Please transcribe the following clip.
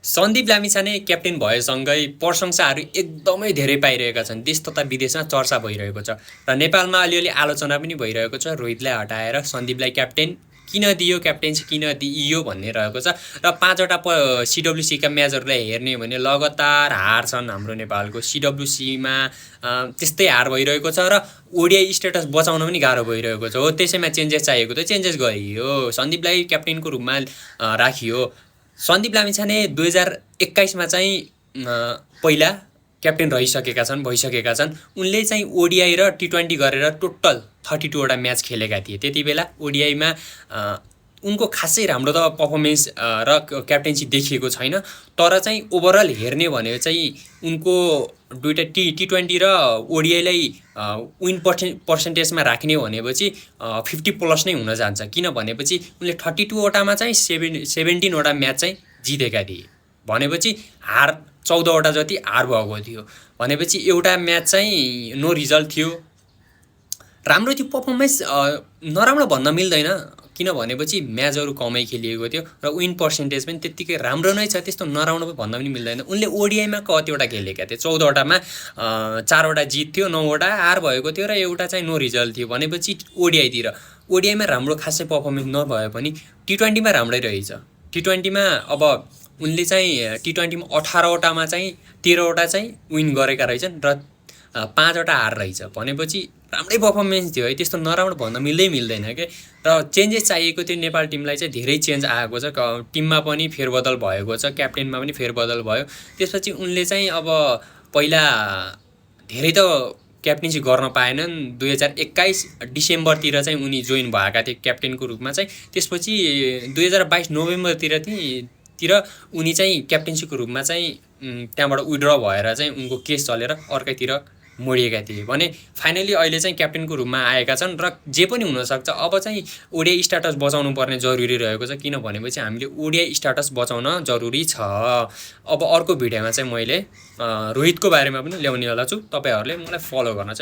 Sandeep Lamichhane captain भएसँगै प्रशंसाहरू एकदमै धेरै पाइरहेका छन्। देश तथा विदेशमा चर्चा भइरहेको छ र नेपालमा अलिअलि आलोचना पनि भइरहेको छ। रोहितलाई हटाएर सन्दीपलाई क्याप्टेन किन दियो, क्याप्टेन्सी किन दिइयो भन्ने रहेको छ। र 5वटा सिडब्ल्युसीका म्याचहरूलाई हेर्ने हो भने लगातार हार छन् हाम्रो नेपालको। सिडब्ल्युसीमा त्यस्तै हार भइरहेको छ र ओडिआई स्टेटस बचाउन पनि गाह्रो भइरहेको छ। हो, त्यसैमा चेन्जेस चाहिएको त चेन्जेस गरियो, सन्दीपलाई क्याप्टेनको रूपमा राखियो। सन्दीप लामिछाने 2021मा चाहिँ पहिला क्याप्टेन भइसकेका छन्। उनले चाहिँ ओडिआई र टी20 गरेर टोटल 32वटा म्याच खेलेका थिए। त्यति बेला ओडिआईमा उनको खासै राम्रो त पर्फर्मेन्स र क्याप्टेन्सी देखिएको छैन। तर चाहिँ ओभरअल हेर्ने भने चाहिँ उनको दुईवटा टी20 र ओडिआईलाई विन पर्सेन्टेजमा राख्ने भनेपछि 50+ नै हुन जान्छ। किन भनेपछि उनले 32वटामा चाहिँ 17वटा म्याच चाहिँ जितेका थिए भनेपछि हार 14वटा जति हार भएको थियो। भनेपछि एउटा म्याच चाहिँ नो रिजल्ट थियो। राम्रो थियो पर्फर्मेन्स, नराम्रो भन्न मिल्दैन। किन भनेपछि म्याचहरू कमै खेलिएको थियो र विन पर्सेन्टेज पनि त्यत्तिकै राम्रो नै छ, त्यस्तो नराम्रो भन्न पनि मिल्दैन। उनले ओडिआईमा कतिवटा खेलेका थिए, 14वटामा 4वटा जित थियो, 9वटा हार भएको थियो र एउटा चाहिँ नो रिजल्ट थियो। भनेपछि ओडिआईमा राम्रो खासै पर्फर्मेन्स नभए पनि टी20मा राम्रै रहेछ। टी20मा अब उनले चाहिँ टी20मा 18वटामा चाहिँ 13वटा चाहिँ विन गरेका रहेछन् र 5वटा हार रहेछ। भनेपछि राम्रै पर्फर्मेन्स थियो है, त्यस्तो नराम्रो भन्न मिल्दैन के। र चेन्जेस चाहिएको थियो नेपाल टिमलाई चाहिँ, धेरै चेन्ज आएको छ। टिममा पनि फेरबदल भएको छ, क्याप्टेनमा पनि फेरबदल भयो। त्यसपछि उनले चाहिँ अब पहिला धेरै त क्याप्टेन्सी गर्न पाएनन्। 2021 डिसेम्बरतिर चाहिँ उनी जोइन भएका थिए क्याप्टेनको रूपमा चाहिँ। त्यसपछि 2022 नोभेम्बरतिर उनी चाहिँ क्याप्टेन्सीको रूपमा चाहिँ त्यहाँबाट विड्र भएर चाहिँ उनको केस चलेर अर्कैतिर मोडिएका थिए भने फाइनली अहिले चाहिँ क्याप्टेनको रूपमा आएका छन्। र जे पनि हुनसक्छ, अब चाहिँ ओडिआई स्ट्याटस बचाउनु पर्ने जरुरी रहेको छ। किन भनेपछि हामीले ओडिआई स्ट्याटस बचाउन जरुरी छ। अब अर्को भिडियोमा चाहिँ मैले रोहितको बारेमा पनि ल्याउनेवाला छु। तपाईँहरूले मलाई फलो गर्न चाहिँ